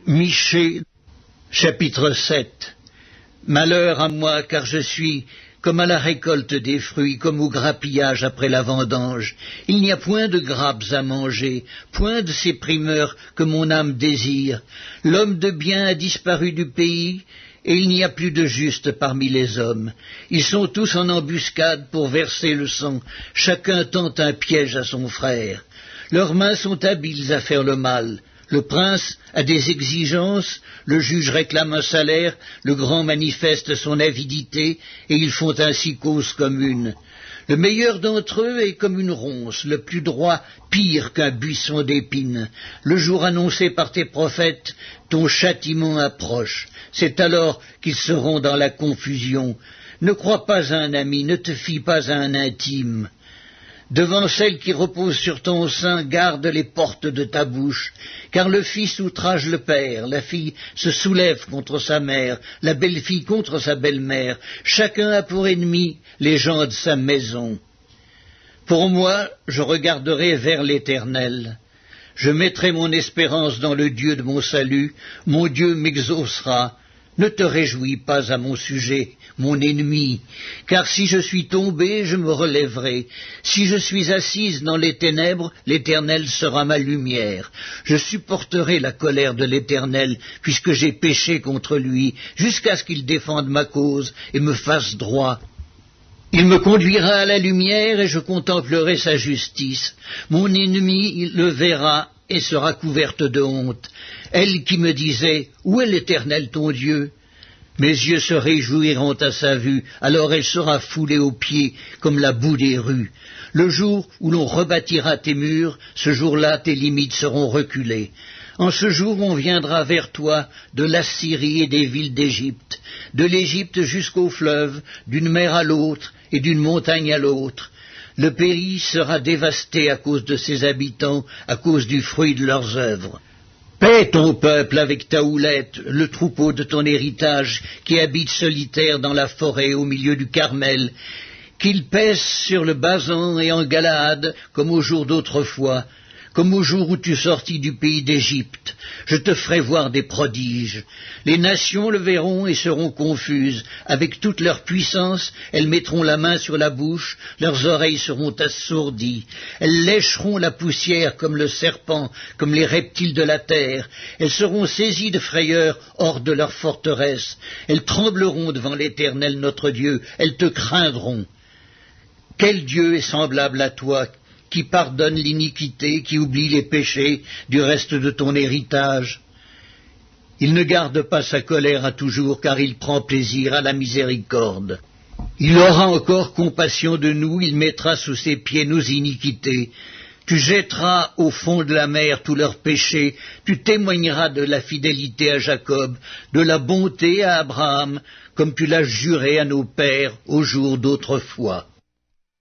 Michée, chapitre 7. Malheur à moi, car je suis comme à la récolte des fruits, comme au grappillage après la vendange. Il n'y a point de grappes à manger, point de ces primeurs que mon âme désire. L'homme de bien a disparu du pays, et il n'y a plus de juste parmi les hommes. Ils sont tous en embuscade pour verser le sang, chacun tend un piège à son frère. Leurs mains sont habiles à faire le mal. Le prince a des exigences, le juge réclame un salaire, le grand manifeste son avidité, et ils font ainsi cause commune. Le meilleur d'entre eux est comme une ronce, le plus droit pire qu'un buisson d'épines. Le jour annoncé par tes prophètes, ton châtiment approche. C'est alors qu'ils seront dans la confusion. Ne crois pas à un ami, ne te fie pas à un intime. Devant celle qui repose sur ton sein, garde les portes de ta bouche, car le fils outrage le père, la fille se soulève contre sa mère, la belle-fille contre sa belle-mère, chacun a pour ennemi les gens de sa maison. Pour moi, je regarderai vers l'Éternel. Je mettrai mon espérance dans le Dieu de mon salut, mon Dieu m'exaucera. Ne te réjouis pas à mon sujet, mon ennemi, car si je suis tombé, je me relèverai. Si je suis assise dans les ténèbres, l'Éternel sera ma lumière. Je supporterai la colère de l'Éternel, puisque j'ai péché contre lui, jusqu'à ce qu'il défende ma cause et me fasse droit. Il me conduira à la lumière et je contemplerai sa justice. Mon ennemi le verra et sera couverte de honte. Elle qui me disait « Où est l'Éternel ton Dieu ?» Mes yeux se réjouiront à sa vue, alors elle sera foulée aux pieds comme la boue des rues. Le jour où l'on rebâtira tes murs, ce jour-là tes limites seront reculées. En ce jour on viendra vers toi de l'Assyrie et des villes d'Égypte, de l'Égypte jusqu'au fleuve, d'une mer à l'autre et d'une montagne à l'autre. Le pays sera dévasté à cause de ses habitants, à cause du fruit de leurs œuvres. Paie ton peuple avec ta houlette, le troupeau de ton héritage, qui habite solitaire dans la forêt au milieu du Carmel, qu'il pèse sur le Basan et en Galaad, comme au jour d'autrefois, comme au jour où tu sortis du pays d'Égypte. Je te ferai voir des prodiges. Les nations le verront et seront confuses. Avec toute leur puissance, elles mettront la main sur la bouche, leurs oreilles seront assourdies. Elles lécheront la poussière comme le serpent, comme les reptiles de la terre. Elles seront saisies de frayeur hors de leur forteresse. Elles trembleront devant l'Éternel notre Dieu. Elles te craindront. Quel Dieu est semblable à toi, qui pardonne l'iniquité, qui oublie les péchés du reste de ton héritage? Il ne garde pas sa colère à toujours, car il prend plaisir à la miséricorde. Il aura encore compassion de nous, il mettra sous ses pieds nos iniquités. Tu jetteras au fond de la mer tous leurs péchés, tu témoigneras de la fidélité à Jacob, de la bonté à Abraham, comme tu l'as juré à nos pères au jour d'autrefois.